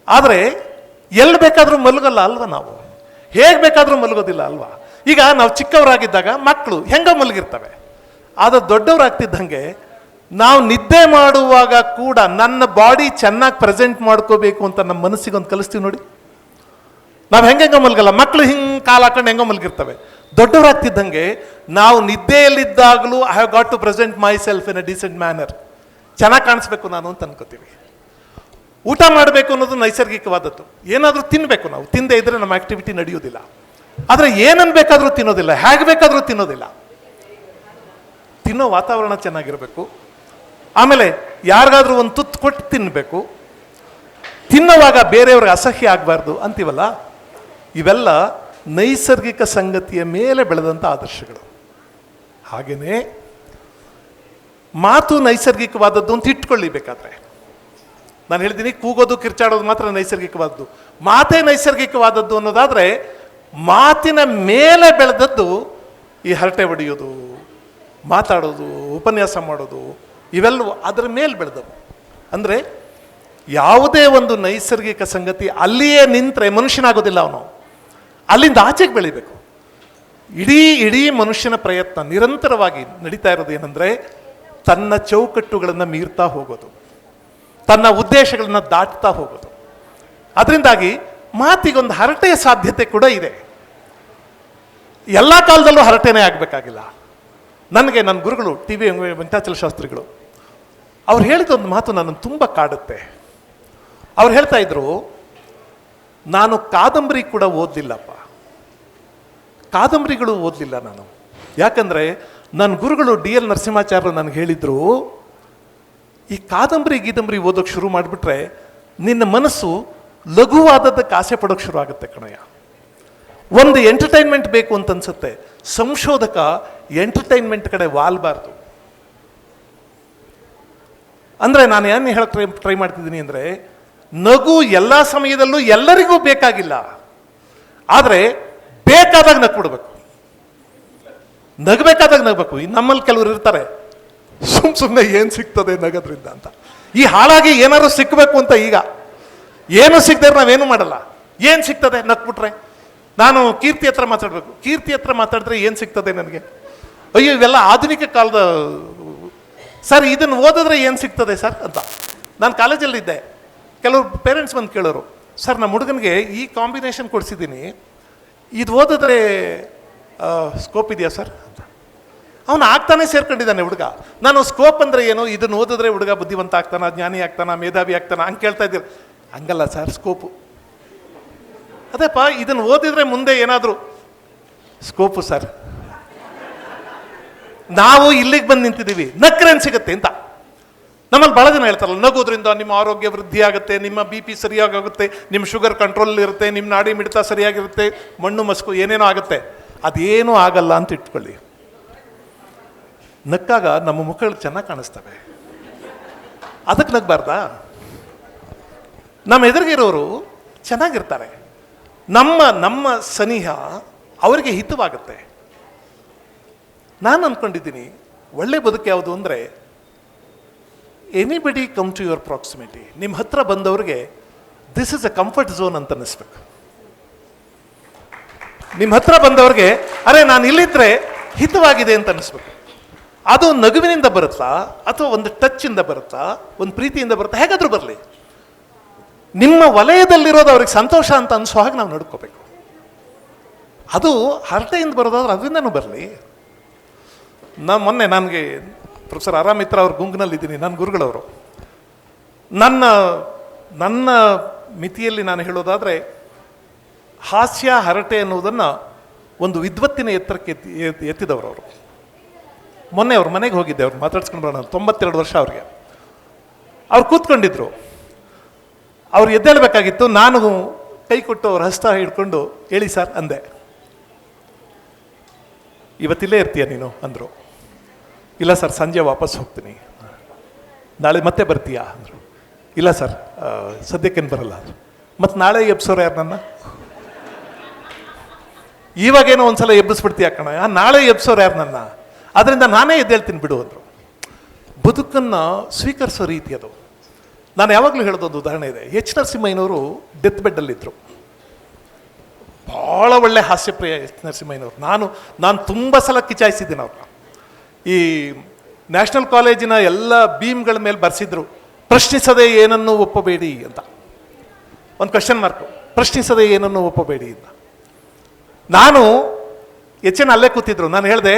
ಆದರೆ ಎಲ್ಲಿ ಬೇಕಾದರೂ ಮಲಗಲ್ಲ ಅಲ್ವಾ ನಾವು, ಹೇಗೆ ಬೇಕಾದರೂ ಮಲಗೋದಿಲ್ಲ ಅಲ್ವಾ. ಈಗ ನಾವು ಚಿಕ್ಕವರಾಗಿದ್ದಾಗ ಮಕ್ಕಳು ಹೆಂಗ ಮಲಗಿರ್ತವೆ, ಆದರೆ ದೊಡ್ಡವರಾಗ್ತಿದ್ದಂಗೆ ನಾವು ನಿದ್ದೆ ಮಾಡುವಾಗ ಕೂಡ ನನ್ನ ಬಾಡಿ ಚೆನ್ನಾಗಿ ಪ್ರೆಸೆಂಟ್ ಮಾಡ್ಕೋಬೇಕು ಅಂತ ನಮ್ಮ ಮನಸ್ಸಿಗೆ ಒಂದು ಕಲಿಸ್ತೀವಿ ನೋಡಿ. ನಾವು ಹೆಂಗ ಮಲಗಲ್ಲ, ಮಕ್ಕಳು ಹಿಂಗೆ ಕಾಲು ಹಾಕೊಂಡು ಹೆಂಗೋ ಮಲಗಿರ್ತವೆ. ದೊಡ್ಡವರಾಗ್ತಿದ್ದಂಗೆ ನಾವು ನಿದ್ದೆಯಲ್ಲಿದ್ದಾಗಲೂ I have got to present myself in a decent manner, ಚೆನ್ನಾಗಿ ಕಾಣಿಸ್ಬೇಕು ನಾನು ಅಂತ ಅನ್ಕೋತೀವಿ. ಊಟ ಮಾಡಬೇಕು ಅನ್ನೋದು ನೈಸರ್ಗಿಕವಾದದ್ದು. ಏನಾದರೂ ತಿನ್ನಬೇಕು, ನಾವು ತಿಂದೇ ಇದ್ರೆ ನಮ್ಮ ಆಕ್ಟಿವಿಟಿ ನಡೆಯೋದಿಲ್ಲ. ಆದರೆ ಏನನ್ನು ಬೇಕಾದರೂ ತಿನ್ನೋದಿಲ್ಲ, ಹೇಗೆ ಬೇಕಾದರೂ ತಿನ್ನೋದಿಲ್ಲ. ತಿನ್ನೋ ವಾತಾವರಣ ಚೆನ್ನಾಗಿರಬೇಕು. ಆಮೇಲೆ ಯಾರಿಗಾದ್ರೂ ಒಂದು ತುತ್ತು ಕೊಟ್ಟು ತಿನ್ನಬೇಕು. ತಿನ್ನುವಾಗ ಬೇರೆಯವ್ರಿಗೆ ಅಸಹ್ಯ ಆಗಬಾರ್ದು ಅಂತೀವಲ್ಲ, ಇವೆಲ್ಲ ನೈಸರ್ಗಿಕ ಸಂಗತಿಯ ಮೇಲೆ ಬೆಳೆದಂಥ ಆದರ್ಶಗಳು. ಹಾಗೆಯೇ ಮಾತು ನೈಸರ್ಗಿಕವಾದದ್ದು ಅಂತ ಇಟ್ಕೊಳ್ಳಿ. ಬೇಕಾದ್ರೆ ನಾನು ಹೇಳ್ತೀನಿ, ಕೂಗೋದು ಕಿರ್ಚಾಡೋದು ಮಾತ್ರ ನೈಸರ್ಗಿಕವಾದದ್ದು, ಮಾತೇ ನೈಸರ್ಗಿಕವಾದದ್ದು ಅನ್ನೋದಾದರೆ, ಮಾತಿನ ಮೇಲೆ ಬೆಳೆದದ್ದು ಈ ಹರಟೆ ಹೊಡೆಯೋದು, ಮಾತಾಡೋದು, ಉಪನ್ಯಾಸ ಮಾಡೋದು, ಇವೆಲ್ಲವೂ ಅದರ ಮೇಲೆ ಬೆಳೆದವು. ಅಂದರೆ ಯಾವುದೇ ಒಂದು ನೈಸರ್ಗಿಕ ಸಂಗತಿ ಅಲ್ಲಿಯೇ ನಿಂತರೆ ಮನುಷ್ಯನಾಗೋದಿಲ್ಲ, ಅವನು ಅಲ್ಲಿಂದ ಆಚೆಗೆ ಬೆಳಿಬೇಕು. ಇಡೀ ಮನುಷ್ಯನ ಪ್ರಯತ್ನ ನಿರಂತರವಾಗಿ ನಡೀತಾ ಇರೋದು ಏನಂದರೆ, ತನ್ನ ಚೌಕಟ್ಟುಗಳನ್ನು ಮೀರ್ತಾ ಹೋಗೋದು, ತನ್ನ ಉದ್ದೇಶಗಳನ್ನು ದಾಟ್ತಾ ಹೋಗೋದು. ಅದರಿಂದಾಗಿ ಮಾತಿಗೊಂದು ಹರಟೆಯ ಸಾಧ್ಯತೆ ಕೂಡ ಇದೆ. ಎಲ್ಲ ಕಾಲದಲ್ಲೂ ಹರಟೆನೇ ಆಗಬೇಕಾಗಿಲ್ಲ. ನನಗೆ ನನ್ನ ಗುರುಗಳು ಟಿ ವಿ ವೆಂಕಟಾಚಲ ಶಾಸ್ತ್ರಿಗಳು ಅವ್ರು ಹೇಳಿದ ಒಂದು ಮಾತು ನನ್ನನ್ನು ತುಂಬ ಕಾಡುತ್ತೆ. ಅವ್ರು ಹೇಳ್ತಾ ಇದ್ರು, ನಾನು ಕಾದಂಬರಿ ಕೂಡ ಓದಲಿಲ್ಲಪ್ಪ, ಕಾದಂಬರಿಗಳು ಓದಲಿಲ್ಲ ನಾನು. ಯಾಕಂದರೆ ನನ್ನ ಗುರುಗಳು DL ನರಸಿಂಹಾಚಾರ್ಯರು ನನಗೆ ಹೇಳಿದರು, ಈ ಕಾದಂಬರಿ ಓದೋಕ್ಕೆ ಶುರು ಮಾಡಿಬಿಟ್ರೆ ನಿನ್ನ ಮನಸ್ಸು ಲಘುವಾದದ್ದಕ್ಕೆ ಆಸೆ ಪಡೋಕ್ಕೆ ಶುರು ಆಗುತ್ತೆ ಕಣಯ್ಯ. ಒಂದು ಎಂಟರ್ಟೈನ್ಮೆಂಟ್ ಬೇಕು ಅಂತ ಅನ್ಸುತ್ತೆ. ಸಂಶೋಧಕ ಎಂಟರ್ಟೈನ್ಮೆಂಟ್ ಕಡೆ ವಾಲ್ಬಾರ್ದು. ಅಂದರೆ ನಾನು ಏನು ಹೇಳಕ್ಕೆ ಟ್ರೈ ಮಾಡ್ತಿದ್ದೀನಿ ಅಂದರೆ, ನಗು ಎಲ್ಲ ಸಮಯದಲ್ಲೂ ಎಲ್ಲರಿಗೂ ಬೇಕಾಗಿಲ್ಲ, ಆದರೆ ಬೇಕಾದಾಗ ನಗ್ಬಿಡ್ಬೇಕು, ನಗಬೇಕಾದಾಗ ನಗಬೇಕು. ನಮ್ಮಲ್ಲಿ ಕೆಲವರು ಇರ್ತಾರೆ, ಸುಮ್ಮನೆ ಏನು ಸಿಗ್ತದೆ ನಗೋದ್ರಿಂದ ಅಂತ. ಈ ಹಾಳಾಗಿ ಏನಾದ್ರು ಸಿಕ್ಕಬೇಕು ಅಂತ ಈಗ ಏನು ಸಿಗದೆ ನಾವೇನು ಮಾಡಲ್ಲ. ಏನು ಸಿಗ್ತದೆ ನಕ್ಬಿಟ್ರೆ, ನಾನು ಕೀರ್ತಿ ಹತ್ರ ಮಾತಾಡಬೇಕು, ಕೀರ್ತಿ ಹತ್ರ ಮಾತಾಡಿದ್ರೆ ಏನು ಸಿಗ್ತದೆ ನನಗೆ? ಅಯ್ಯೋ ಇವೆಲ್ಲ ಆಧುನಿಕ ಕಾಲದ ಸರ್, ಇದನ್ನು ಓದಿದ್ರೆ ಏನು ಸಿಗ್ತದೆ ಸರ್ ಅಂತ. ನಾನು ಕಾಲೇಜಲ್ಲಿದ್ದೆ, ಕೆಲವರು ಪೇರೆಂಟ್ಸ್ ಬಂದು ಕೇಳೋರು, ಸರ್ ನಮ್ಮ ಹುಡುಗನಿಗೆ ಈ ಕಾಂಬಿನೇಷನ್ ಕೊಡಿಸಿದ್ದೀನಿ, ಇದು ಓದಿದ್ರೆ ಸ್ಕೋಪ್ ಇದೆಯಾ ಸರ್ ಅಂತ. ಅವನು ಆಗ್ತಾನೆ ಸೇರ್ಕೊಂಡಿದ್ದಾನೆ ಹುಡುಗ. ನಾನು ಸ್ಕೋಪ್ ಅಂದರೆ ಏನು, ಇದನ್ನು ಓದಿದ್ರೆ ಹುಡುಗ ಬುದ್ಧಿವಂತ ಆಗ್ತಾನ, ಜ್ಞಾನಿ ಆಗ್ತಾನ, ಮೇಧಾವಿ ಆಗ್ತಾನ ಹಂಗೆ ಕೇಳ್ತಾ ಇದ್ದೀರ. ಹಂಗಲ್ಲ ಸರ್, ಸ್ಕೋಪು ಅದೇಪ್ಪ, ಇದನ್ನು ಓದಿದ್ರೆ ಮುಂದೆ ಏನಾದರೂ ಸ್ಕೋಪು ಸರ್. ನಾವು ಇಲ್ಲಿಗೆ ಬಂದು ನಿಂತಿದ್ದೀವಿ, ನಕ್ರೇನು ಸಿಗುತ್ತೆ ಅಂತ. ನಮ್ಮಲ್ಲಿ ಭಾಳ ಜನ ಹೇಳ್ತಾರಲ್ಲ, ನಗೋದ್ರಿಂದ ನಿಮ್ಮ ಆರೋಗ್ಯ ವೃದ್ಧಿ ಆಗುತ್ತೆ, ನಿಮ್ಮ BP ಸರಿಯಾಗುತ್ತೆ, ನಿಮ್ಮ ಶುಗರ್ ಕಂಟ್ರೋಲ್ ಇರುತ್ತೆ, ನಿಮ್ಮ ನಾಡಿ ಮಿಡಿತ ಸರಿಯಾಗಿರುತ್ತೆ, ಮಣ್ಣು ಮಸ್ಕು ಏನೇನೋ ಆಗುತ್ತೆ. ಅದೇನೂ ಆಗಲ್ಲ ಅಂತ ಇಟ್ಕೊಳ್ಳಿ. ನಕ್ಕಾಗ ನಮ್ಮ ಮುಖಗಳು ಚೆನ್ನಾಗಿ ಕಾಣಿಸ್ತವೆ, ಅದಕ್ಕೆ ನಗಬಾರ್ದಾ? ನಮ್ಮ ಎದುರಿಗಿರೋರು ಚೆನ್ನಾಗಿರ್ತಾರೆ, ನಮ್ಮ ಸನಿಹ ಅವರಿಗೆ ಹಿತವಾಗುತ್ತೆ. ನಾನು ಅಂದ್ಕೊಂಡಿದ್ದೀನಿ, ಒಳ್ಳೆ ಬದುಕು ಯಾವುದು ಅಂದರೆ, anybody come to your proximity, ನಿಮ್ಮ ಹತ್ರ ಬಂದವ್ರಿಗೆ this is a comfort zone ಅಂತ ಅನ್ನಿಸ್ಬೇಕು. ನಿಮ್ಮ ಹತ್ರ ಬಂದವ್ರಿಗೆ ಅರೆ ನಾನು ಇಲ್ಲಿದ್ರೆ ಹಿತವಾಗಿದೆ ಅಂತ ಅನ್ನಿಸ್ಬೇಕು. ಅದು ನಗುವಿನಿಂದ ಬರುತ್ತಾ, ಅಥವಾ ಒಂದು ಟಚ್ಚಿಂದ ಬರುತ್ತಾ, ಒಂದು ಪ್ರೀತಿಯಿಂದ ಬರುತ್ತಾ, ಹೇಗಾದರೂ ಬರಲಿ, ನಿಮ್ಮ ವಲಯದಲ್ಲಿರೋದು ಅವ್ರಿಗೆ ಸಂತೋಷ ಅಂತ ಅನಿಸೋ ಹಾಗೆ ನಾವು ನಡ್ಕೋಬೇಕು. ಅದು ಹರಟೆಯಿಂದ ಬರೋದಾದ್ರೆ ಅದರಿಂದನೂ ಬರಲಿ. ಮೊನ್ನೆ ನನಗೆ ಪ್ರೊಫೆಸರ್ ಆರಾಮಿತ್ರ ಅವ್ರ ಗುಂಗಿನಲ್ಲಿದ್ದೀನಿ, ನನ್ನ ಗುರುಗಳವರು. ನನ್ನ ಮಿತಿಯಲ್ಲಿ ನಾನು ಹೇಳೋದಾದರೆ, ಹಾಸ್ಯ ಹರಟೆ ಅನ್ನೋದನ್ನು ಒಂದು ವಿದ್ವತ್ತಿನ ಎತ್ತರಕ್ಕೆ ಎತ್ತಿದವರು ಅವರು. ಮೊನ್ನೆ ಅವ್ರ ಮನೆಗೆ ಹೋಗಿದ್ದೆ, ಅವ್ರು ಮಾತಾಡ್ಸ್ಕೊಂಡು ಬರೋಣ, 92 ವರ್ಷ ಅವ್ರಿಗೆ. ಅವ್ರು ಕೂತ್ಕೊಂಡಿದ್ರು, ಅವ್ರು ಎದ್ದೇಳಬೇಕಾಗಿತ್ತು. ನಾನು ಕೈ ಕೊಟ್ಟು ಅವ್ರ ಹಸ್ತ ಹಿಡ್ಕೊಂಡು ಹೇಳಿ ಸರ್ ಅಂದೆ. ಇವತ್ತಿಲ್ಲೇ ಇರ್ತೀಯ ನೀನು ಅಂದರು. ಇಲ್ಲ ಸರ್, ಸಂಜೆ ವಾಪಸ್ ಹೋಗ್ತೀನಿ. ನಾಳೆ ಮತ್ತೆ ಬರ್ತೀಯಾ ಅಂದರು. ಇಲ್ಲ ಸರ್, ಸದ್ಯಕ್ಕೇನು ಬರಲ್ಲ ಅಂದರು. ಮತ್ತು ನಾಳೆ ಎಬ್ಸೋರು ಯಾರು ನನ್ನ? ಇವಾಗೇನೋ ಒಂದ್ಸಲ ಎಬ್ಬಿಸ್ಬಿಡ್ತೀಯ ಕಣ, ನಾಳೆ ಎಬ್ಸೋರು ಯಾರು ನನ್ನ? ಅದರಿಂದ ನಾನೇ ಎದ್ದೇಳ್ತೀನಿ ಬಿಡು ಅಂದರು. ಬದುಕನ್ನು ಸ್ವೀಕರಿಸೋ ರೀತಿ ಅದು. ನಾನು ಯಾವಾಗಲೂ ಹೇಳೋದೊಂದು ಉದಾಹರಣೆ ಇದೆ. ಎಚ್ ನರಸಿಂಹಯ್ಯನವರು ಡೆತ್ ಬೆಡ್ಡಲ್ಲಿದ್ದರು. ಭಾಳ ಒಳ್ಳೆ ಹಾಸ್ಯಪ್ರಿಯ ಎಚ್ ನರಸಿಂಹಯ್ಯನವರು. ನಾನು ತುಂಬ ಸಲ ಕಿಚಾಯಿಸಿದ್ದೀನಿ ಅವ್ರನ್ನ. ಈ ನ್ಯಾಷನಲ್ ಕಾಲೇಜಿನ ಎಲ್ಲ ಬೀಮ್ಗಳ ಮೇಲೆ ಬರೆಸಿದ್ರು, ಪ್ರಶ್ನಿಸದೆ ಏನನ್ನೂ ಒಪ್ಪಬೇಡಿ ಅಂತ. ಒಂದು ಕ್ವಶನ್ ಮಾರ್ಕು, ಪ್ರಶ್ನಿಸದೆ ಏನನ್ನೂ ಒಪ್ಪಬೇಡಿ ಅಂತ. ನಾನು ಎಚ್.ಎನ್. ಅಲ್ಲೇ ಕೂತಿದ್ರು. ನಾನು ಹೇಳಿದೆ,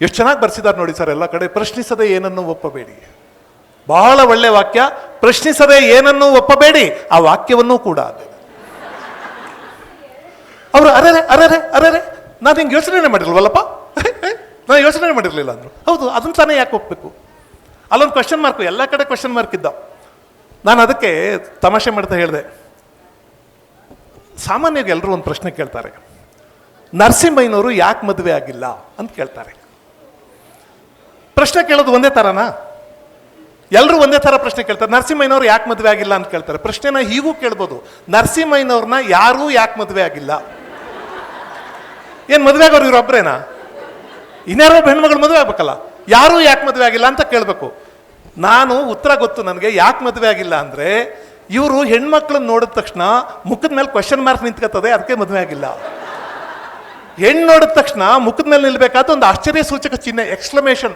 ಎಷ್ಟು ಚೆನ್ನಾಗಿ ಬರ್ಸಿದ್ದಾರೆ ನೋಡಿ ಸರ್ ಎಲ್ಲ ಕಡೆ, ಪ್ರಶ್ನಿಸದೆ ಏನನ್ನೂ ಒಪ್ಪಬೇಡಿ. ಬಹಳ ಒಳ್ಳೆ ವಾಕ್ಯ, ಪ್ರಶ್ನಿಸದೆ ಏನನ್ನೂ ಒಪ್ಪಬೇಡಿ. ಆ ವಾಕ್ಯವನ್ನೂ ಕೂಡ ಅವರು ಅರೆ ನಾನು ಹಿಂಗೆ ಯೋಚನೆ ಮಾಡಿರಲ್ವಲ್ಲಪ್ಪ, ನಾನು ಯೋಚನೆ ಮಾಡಿರಲಿಲ್ಲ ಅಂದರು. ಹೌದು, ಅದನ್ನು ತಾನೇ ಯಾಕೆ ಒಪ್ಪಬೇಕು? ಅಲ್ಲೊಂದು ಕ್ವಶನ್ ಮಾರ್ಕು, ಎಲ್ಲ ಕಡೆ ಕ್ವಶನ್ ಮಾರ್ಕ್ ಇದ್ದ. ನಾನು ಅದಕ್ಕೆ ತಮಾಷೆ ಮಾಡ್ತಾ ಹೇಳಿದೆ, ಸಾಮಾನ್ಯವಾಗಿ ಎಲ್ಲರೂ ಒಂದು ಪ್ರಶ್ನೆ ಕೇಳ್ತಾರೆ, ನರಸಿಂಹಯ್ಯನವರು ಯಾಕೆ ಮದುವೆ ಆಗಿಲ್ಲ ಅಂತ ಕೇಳ್ತಾರೆ. ಪ್ರಶ್ನೆ ಕೇಳೋದು ಒಂದೇ ಥರನಾ? ಎಲ್ಲರೂ ಒಂದೇ ಥರ ಪ್ರಶ್ನೆ ಕೇಳ್ತಾರೆ. ನರಸಿಂಹಯ್ಯನವ್ರು ಯಾಕೆ ಮದುವೆ ಆಗಿಲ್ಲ ಅಂತ ಕೇಳ್ತಾರೆ. ಪ್ರಶ್ನೆನ ಹೀಗೂ ಕೇಳ್ಬೋದು, ನರಸಿಂಹಯ್ಯನವ್ರನ್ನ ಯಾರೂ ಯಾಕೆ ಮದುವೆ ಆಗಿಲ್ಲ? ಏನು ಮದುವೆ ಆಗೋರು ಇವರೊಬ್ಬರೇನಾ? ಇನ್ಯಾರೋ ಹೆಣ್ಮಗಳು ಮದುವೆ ಆಗ್ಬೇಕಲ್ಲ, ಯಾರೂ ಯಾಕೆ ಮದುವೆ ಆಗಿಲ್ಲ ಅಂತ ಕೇಳಬೇಕು. ನಾನು ಉತ್ತರ ಗೊತ್ತು ನನಗೆ, ಯಾಕೆ ಮದುವೆ ಆಗಿಲ್ಲ ಅಂದರೆ, ಇವರು ಹೆಣ್ಮಕ್ಳನ್ನ ನೋಡಿದ ತಕ್ಷಣ ಮುಖದ ಮೇಲೆ ಕ್ವಶನ್ ಮಾರ್ಕ್ ನಿಂತ್ಕೋತದೆ, ಅದಕ್ಕೆ ಮದುವೆ ಆಗಿಲ್ಲ. ಹೆಣ್ಣು ನೋಡಿದ ತಕ್ಷಣ ಮುಖದ ಮೇಲೆ ನಿಲ್ಬೇಕಾದ ಒಂದು ಆಶ್ಚರ್ಯ ಸೂಚಕ ಚಿಹ್ನೆ, ಎಕ್ಸ್ಕ್ಲಮೇಷನ್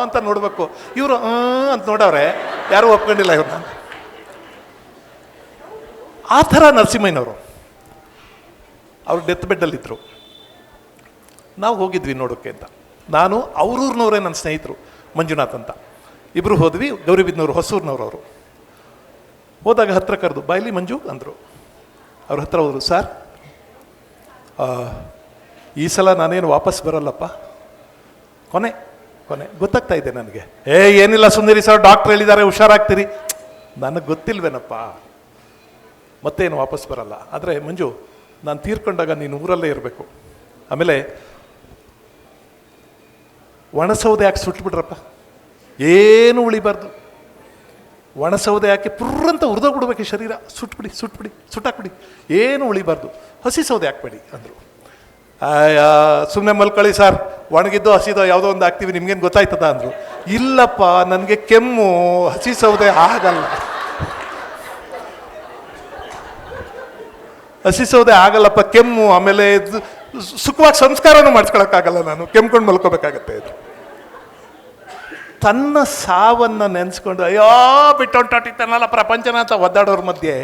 ಅಂತ ನೋಡಬೇಕು. ಇವರು ಅಂತ ನೋಡವ್ರೆ, ಯಾರೂ ಒಪ್ಕೊಂಡಿಲ್ಲ ಇವ್ರನ್ನ. ಆ ಥರ ನರಸಿಂಹಯ್ಯನವರು ಅವರು ಡೆತ್ ಬೆಡ್ಡಲ್ಲಿದ್ದರು. ನಾವು ಹೋಗಿದ್ವಿ ನೋಡೋಕ್ಕೆ ಅಂತ. ನಾನು ಅವ್ರೂರಿನವರೇ ನನ್ನ ಸ್ನೇಹಿತರು, ಮಂಜುನಾಥ್ ಅಂತ. ಇಬ್ಬರು ಹೋದ್ವಿ, ಗೌರಿಬಿದನೂರು ಹೊಸೂರಿನವ್ರು ಅವರು. ಹೋದಾಗ ಹತ್ರ ಕರೆದು, ಬಾಯ್ಲಿ ಮಂಜು ಅಂದರು. ಅವ್ರ ಹತ್ರ ಹೋದರು, ಸರ್ ಈ ಸಲ ನಾನೇನು ವಾಪಸ್ ಬರಲ್ಲಪ್ಪ, ಕೊನೆ ಗೊತ್ತಾಗ್ತಾ ಇದೆ ನನಗೆ. ಏನಿಲ್ಲ ಸುಂದರಿ ಸರ್, ಡಾಕ್ಟ್ರ್ ಹೇಳಿದ್ದಾರೆ ಹುಷಾರಾಗ್ತೀರಿ. ನನಗೆ ಗೊತ್ತಿಲ್ವೇನಪ್ಪ, ಮತ್ತೇನು ವಾಪಸ್ ಬರಲ್ಲ. ಆದರೆ ಮಂಜು, ನಾನು ತೀರ್ಕೊಂಡಾಗ ನೀನು ಊರಲ್ಲೇ ಇರಬೇಕು. ಆಮೇಲೆ ಒಣಸೌದೆ ಹಾಕಿ ಸುಟ್ಬಿಡ್ರಪ್ಪ, ಏನು ಉಳಿಬಾರ್ದು. ಒಣಸೌದೆ ಹಾಕಿ ಪುರ್ರಂತ ಹುರಿದೋಗ್ಬಿಡ್ಬೇಕು ಶರೀರ, ಸುಟ್ಟಾಕ್ಬಿಡಿ, ಏನು ಉಳಿಬಾರ್ದು. ಹಸಿ ಸೌದೆ ಹಾಕ್ಬೇಡಿ ಅಂದರು. ಸುಮ್ಮನೆ ಮಲ್ಕೊಳ್ಳಿ ಸರ್, ಒಣಗಿದ್ದೋ ಹಸಿದೋ ಯಾವುದೋ ಒಂದು ಹಾಕ್ತೀವಿ, ನಿಮ್ಗೇನು ಗೊತ್ತಾಯ್ತದ ಅಂದರು. ಇಲ್ಲಪ್ಪ, ನನಗೆ ಕೆಮ್ಮು, ಹಸಿ ಸೌದೆ ಆಗಲ್ಲ, ಹಸಿ ಸೌದೆ ಆಗಲ್ಲಪ್ಪ, ಕೆಮ್ಮು. ಆಮೇಲೆ ಸುಖವಾಗಿ ಸಂಸ್ಕಾರನೂ ಮಾಡಿಸ್ಕೊಳಕ್ಕಾಗಲ್ಲ, ನಾನು ಕೆಮ್ಕೊಂಡು ಮಲ್ಕೋಬೇಕಾಗತ್ತೆ. ಇದು ತನ್ನ ಸಾವನ್ನು ನೆನೆಸ್ಕೊಂಡು ಅಯ್ಯೋ ಬಿಟ್ಟೊಂಟಾಟಿತ್ತನಲ್ಲ ಪ್ರಪಂಚನ ಅಂತ ಒದ್ದಾಡೋರ ಮಧ್ಯೆ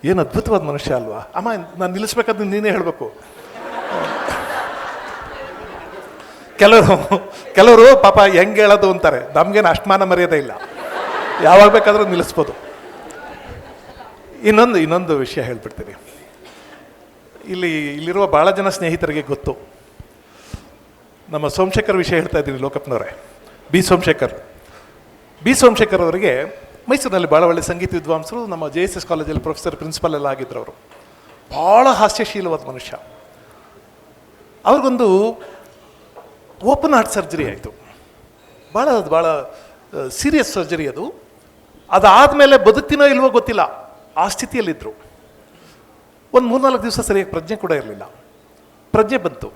ಏನು ಅದ್ಭುತವಾದ ಮನುಷ್ಯ ಅಲ್ವಾ? ಅಮ್ಮ, ನಾನು ನಿಲ್ಲಿಸ್ಬೇಕಾದ್ರೆ ನೀನೇ ಹೇಳಬೇಕು. ಕೆಲವರು ಪಾಪ ಹೆಂಗೆ ಹೇಳೋದು ಅಂತಾರೆ, ನಮಗೇನು ಅಷ್ಟಮಾನ ಮರ್ಯಾದೆ ಇಲ್ಲ, ಯಾವಾಗ ಬೇಕಾದ್ರೂ ನಿಲ್ಲಿಸ್ಬೋದು. ಇನ್ನೊಂದು ವಿಷಯ ಹೇಳ್ಬಿಡ್ತೀನಿ. ಇಲ್ಲಿರುವ ಭಾಳ ಜನ ಸ್ನೇಹಿತರಿಗೆ ಗೊತ್ತು, ನಮ್ಮ ಸೋಮಶೇಖರ್ ವಿಷಯ ಹೇಳ್ತಾ ಇದ್ದೀನಿ, ಲೋಕಪ್ನವರೇ, ಬಿ ಸೋಮಶೇಖರ್ ಅವರಿಗೆ ಮೈಸೂರಿನಲ್ಲಿ ಭಾಳ ಒಳ್ಳೆ ಸಂಗೀತ ವಿದ್ವಾಂಸರು, ನಮ್ಮ JSS ಕಾಲೇಜಲ್ಲಿ ಪ್ರೊಫೆಸರ್ ಪ್ರಿನ್ಸಿಪಲ್ ಎಲ್ಲ ಆಗಿದ್ರು. ಅವರು ಭಾಳ ಹಾಸ್ಯಶೀಲವಾದ ಮನುಷ್ಯ. ಅವ್ರಿಗೊಂದು ಓಪನ್ ಹಾರ್ಟ್ ಸರ್ಜರಿ ಆಯಿತು. ಭಾಳ ಸೀರಿಯಸ್ ಸರ್ಜರಿ ಅದು. ಅದಾದಮೇಲೆ ಬದುಕ್ತಿನೋ ಇಲ್ವೋ ಗೊತ್ತಿಲ್ಲ, ಆ ಸ್ಥಿತಿಯಲ್ಲಿದ್ದರು. ಒಂದು 3-4 ದಿವಸ ಸರಿಯಾಗಿ ಪ್ರಜ್ಞೆ ಕೂಡ ಇರಲಿಲ್ಲ. ಪ್ರಜ್ಞೆ ಬಂತು.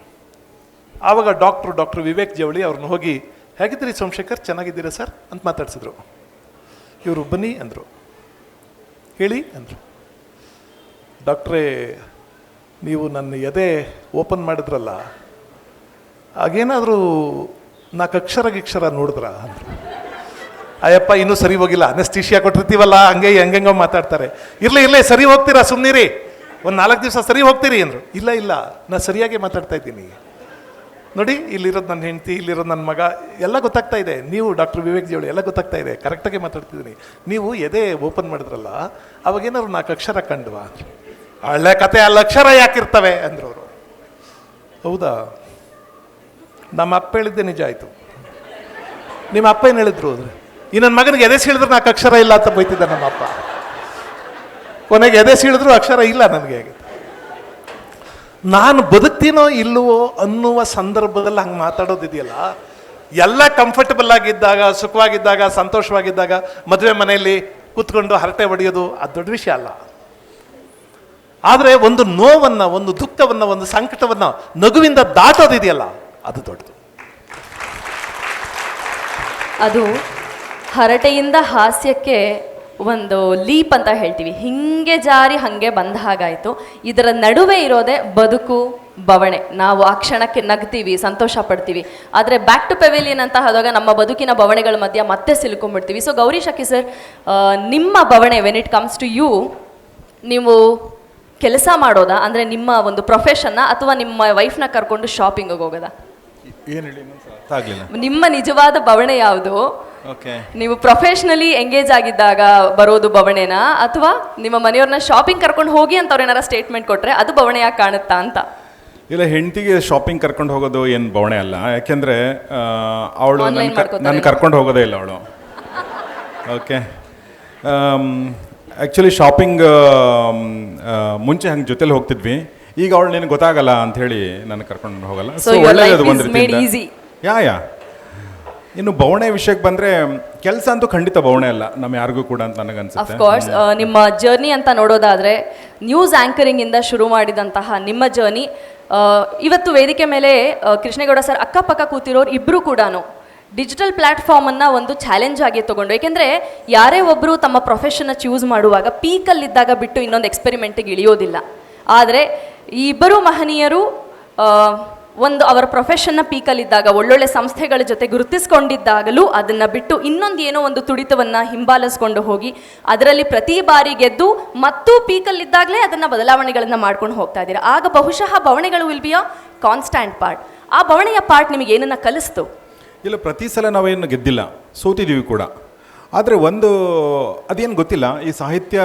ಆವಾಗ ಡಾಕ್ಟರ್ ವಿವೇಕ್ ಜವಳಿ ಅವ್ರನ್ನ ಹೋಗಿ, ಹೇಗಿದ್ದೀರಿ ಸೋಮಶೇಖರ್, ಚೆನ್ನಾಗಿದ್ದೀರಾ ಸರ್ ಅಂತ ಮಾತಾಡ್ಸಿದ್ರು. ಇವರು ಬನ್ನಿ ಅಂದರು. ಹೇಳಿ ಅಂದರು. ಡಾಕ್ಟ್ರೇ, ನೀವು ನನ್ನ ಎದೆ ಓಪನ್ ಮಾಡಿದ್ರಲ್ಲ, ಹಾಗೇನಾದರೂ 4 ಅಕ್ಷರ ನೋಡಿದ್ರ ಅಂದರು. ಅಯ್ಯಪ್ಪ, ಇನ್ನೂ ಸರಿ ಹೋಗಿಲ್ಲ, ಅನೆಸ್ತೀಶಿಯಾ ಕೊಟ್ಟಿರ್ತೀವಲ್ಲ, ಹಂಗೆಂಗೋ ಮಾತಾಡ್ತಾರೆ. ಇರಲಿ ಸರಿ ಹೋಗ್ತೀರಾ, ಸುಮ್ಮನಿರಿ, ಒಂದು 4 ದಿವಸ ಸರಿ ಹೋಗ್ತೀರಿ ಅಂದರು. ಇಲ್ಲ, ನಾನು ಸರಿಯಾಗಿ ಮಾತಾಡ್ತಾ ಇದ್ದೀನಿ ನೋಡಿ, ಇಲ್ಲಿರೋದು ನನ್ನ ಹೆಂಡತಿ, ಇಲ್ಲಿರೋದು ನನ್ನ ಮಗ, ಎಲ್ಲ ಗೊತ್ತಾಗ್ತಾ ಇದೆ. ನೀವು ಡಾಕ್ಟರ್ ವಿವೇಕ್ ಜವಳಿ, ಎಲ್ಲ ಗೊತ್ತಾಗ್ತಾ ಇದೆ, ಕರೆಕ್ಟಾಗಿ ಮಾತಾಡ್ತಿದ್ದೀನಿ. ನೀವು ಎದೆ ಓಪನ್ ಮಾಡಿದ್ರಲ್ಲ, ಅವಾಗೇನಾದ್ರು 4 ಅಕ್ಷರ ಕಂಡ್ವಾ? ಹಳ್ಳೆ ಕತೆ, 4 ಅಕ್ಷರ ಯಾಕಿರ್ತವೆ ಅಂದರು ಅವರು. ಹೌದಾ, ನಮ್ಮ ಅಪ್ಪ ಹೇಳಿದ್ದೆ ನಿಜ ಆಯಿತು. ನಿಮ್ಮ ಅಪ್ಪ ಏನು ಹೇಳಿದ್ರು ಅಂದರೆ, ಈ ನನ್ನ ಮಗನಿಗೆ ಎದೆ ಸೀಳಿದ್ರೆ 4 ಅಕ್ಷರ ಇಲ್ಲ ಅಂತ ಬೈತಿದ್ದ ನಮ್ಮ ಅಪ್ಪ. ಕೊನೆಗೆ ಎದೆ ಸೀಳಿದ್ರು ಅಕ್ಷರ ಇಲ್ಲ ನನಗೆ. ನಾನು ಬದುಕ್ತೀನೋ ಇಲ್ಲವೋ ಅನ್ನುವ ಸಂದರ್ಭದಲ್ಲಿ ಹಂಗೆ ಮಾತಾಡೋದಿದೆಯಲ್ಲ, ಎಲ್ಲ ಕಂಫರ್ಟಬಲ್ ಆಗಿದ್ದಾಗ, ಸುಖವಾಗಿದ್ದಾಗ, ಸಂತೋಷವಾಗಿದ್ದಾಗ ಮದುವೆ ಮನೆಯಲ್ಲಿ ಕೂತ್ಕೊಂಡು ಹರಟೆ ಹೊಡೆಯೋದು ಅದು ದೊಡ್ಡ ವಿಷಯ ಅಲ್ಲ. ಆದರೆ ಒಂದು ನೋವನ್ನು, ಒಂದು ದುಃಖವನ್ನು, ಒಂದು ಸಂಕಟವನ್ನು ನಗುವಿಂದ ದಾಟೋದಿದೆಯಲ್ಲ, ಅದು ದೊಡ್ಡದು. ಅದು ಹರಟೆಯಿಂದ ಹಾಸ್ಯಕ್ಕೆ ಒಂದು ಲೀಪ್ ಅಂತ ಹೇಳ್ತೀವಿ, ಹಿಂಗೆ ಜಾರಿ ಹಾಗೆ ಬಂದ ಹಾಗಾಯಿತು. ಇದರ ನಡುವೆ ಇರೋದೇ ಬದುಕು ಬವಣೆ. ನಾವು ಆ ಕ್ಷಣಕ್ಕೆ ನಗ್ತೀವಿ, ಸಂತೋಷ ಪಡ್ತೀವಿ, ಆದರೆ ಬ್ಯಾಕ್ ಟು ಪೆವಿಲಿಯನ್ ಅಂತ ಆದಾಗ ನಮ್ಮ ಬದುಕಿನ ಬವಣೆಗಳ ಮಧ್ಯ ಮತ್ತೆ ಸಿಲುಕೊಂಡ್ಬಿಡ್ತೀವಿ. ಸೊ ಗೌರಿ ಶಕಿ ಸರ್, ನಿಮ್ಮ ಬವಣೆ when it comes to you, ನೀವು ಕೆಲಸ ಮಾಡೋದಾ, ಅಂದರೆ ನಿಮ್ಮ ಒಂದು ಪ್ರೊಫೆಷನ್ನ, ಅಥವಾ ನಿಮ್ಮ ವೈಫ್ನ ಕರ್ಕೊಂಡು ಶಾಪಿಂಗಿಗೆ ಹೋಗೋದಾ? ಏನು ಹೇಳಿ, ಅರ್ಥ ಆಗಲಿಲ್ಲ. ನಿಮ್ಮ ನಿಜವಾದ ಬವಣೆ ಯಾವುದು? ಓಕೆ. ನೀವು ಪ್ರೊಫೆಷ್ನಲಿ ಎಂಗೇಜ್ ಆಗಿದ್ದಾಗ ಬರೋದು ಬವಣೆನಾ, ಅಥವಾ ನಿಮ್ಮ ಮನೆಯವ್ರನ್ನ ಶಾಪಿಂಗ್ ಕರ್ಕೊಂಡು ಹೋಗಿ ಅಂತ ಅವ್ರು ಏನಾರ ಸ್ಟೇಟ್ಮೆಂಟ್ ಕೊಟ್ರೆ ಅದು ಬವಣೆಯಾಗಿ ಕಾಣುತ್ತಾ ಅಂತ? ಇಲ್ಲ, ಹೆಂಡತಿಗೆ ಶಾಪಿಂಗ್ ಕರ್ಕೊಂಡು ಹೋಗೋದು ಏನು ಬವಣೆ ಅಲ್ಲ. ಯಾಕೆಂದರೆ ಅವಳು ನನ್ನ ಕರ್ಕೊಂಡು ಹೋಗೋದೇ ಇಲ್ಲ ಅವಳು. ಓಕೆ. ಆ್ಯಕ್ಚುಲಿ ಶಾಪಿಂಗ್ ಮುಂಚೆ ಹಂಗೆ ಜೊತೆಲಿ ಹೋಗ್ತಿದ್ವಿ. ಈಗ ಅವಳು ನಿನಗೆ ಗೊತ್ತಾಗಲ್ಲ ಅಂತ ಹೇಳಿ ನನ್ನ ಕರ್ಕೊಂಡು ಹೋಗಲ್ಲ. So your life is made easy. ಯಾ ಇನ್ನು ಬವಣೆ ವಿಷಯಕ್ಕೆ ಬಂದರೆ, ಕೆಲಸ ಅಂತೂ ಖಂಡಿತ ಬವಣೆ ಅಲ್ಲ ನಮ್ಮ ಯಾರಿಗೂ ಕೂಡ ಅಂತ ನನಗನ್ಸುತ್ತೆ. ಅಫ್ಕೋರ್ಸ್ ನಿಮ್ಮ ಜರ್ನಿ ಅಂತ ನೋಡೋದಾದರೆ, ನ್ಯೂಸ್ ಆ್ಯಂಕರಿಂಗಿಂದ ಶುರು ಮಾಡಿದಂತಹ ನಿಮ್ಮ ಜರ್ನಿ, ಇವತ್ತು ವೇದಿಕೆ ಮೇಲೆ ಕೃಷ್ಣೇಗೌಡ ಸರ್ ಅಕ್ಕಪಕ್ಕ ಕೂತಿರೋರು ಇಬ್ಬರು ಕೂಡ ಡಿಜಿಟಲ್ ಪ್ಲ್ಯಾಟ್ಫಾರ್ಮನ್ನು ಒಂದು ಚಾಲೆಂಜ್ ಆಗಿ ತೊಗೊಂಡು, ಏಕೆಂದರೆ ಯಾರೇ ಒಬ್ಬರು ತಮ್ಮ ಪ್ರೊಫೆಷನ್ನ ಚೂಸ್ ಮಾಡುವಾಗ ಪೀಕಲ್ಲಿದ್ದಾಗ ಬಿಟ್ಟು ಇನ್ನೊಂದು ಎಕ್ಸ್ಪೆರಿಮೆಂಟಿಗೆ ಇಳಿಯೋದಿಲ್ಲ. ಆದರೆ ಈ ಇಬ್ಬರು ಮಹನೀಯರು ಒಂದು ಅವರ ಪ್ರೊಫೆಷನ್ನ ಪೀಕಲ್ಲಿದ್ದಾಗ, ಒಳ್ಳೊಳ್ಳೆ ಸಂಸ್ಥೆಗಳ ಜೊತೆ ಗುರುತಿಸ್ಕೊಂಡಿದ್ದಾಗಲೂ ಅದನ್ನು ಬಿಟ್ಟು ಇನ್ನೊಂದು ಏನೋ ಒಂದು ತುಡಿತವನ್ನು ಹಿಂಬಾಲಿಸ್ಕೊಂಡು ಹೋಗಿ ಅದರಲ್ಲಿ ಪ್ರತಿ ಬಾರಿ ಗೆದ್ದು ಮತ್ತೂ ಪೀಕಲ್ಲಿದ್ದಾಗಲೇ ಅದನ್ನು ಬದಲಾವಣೆಗಳನ್ನು ಮಾಡ್ಕೊಂಡು ಹೋಗ್ತಾ ಇದ್ದೀರಾ. ಆಗ ಬಹುಶಃ ಬವಣೆಗಳು will be a constant part. ಆ ಬವಣೆಯ ಪಾರ್ಟ್ ನಿಮಗೆ ಏನನ್ನು ಕಲಿಸ್ತು? ಇಲ್ಲ, ಪ್ರತಿ ಸಲ ನಾವೇನು ಗೆದ್ದಿಲ್ಲ, ಸೋತಿದ್ದೀವಿ ಕೂಡ. ಆದರೆ ಒಂದು ಅದೇನು ಗೊತ್ತಿಲ್ಲ, ಈ ಸಾಹಿತ್ಯ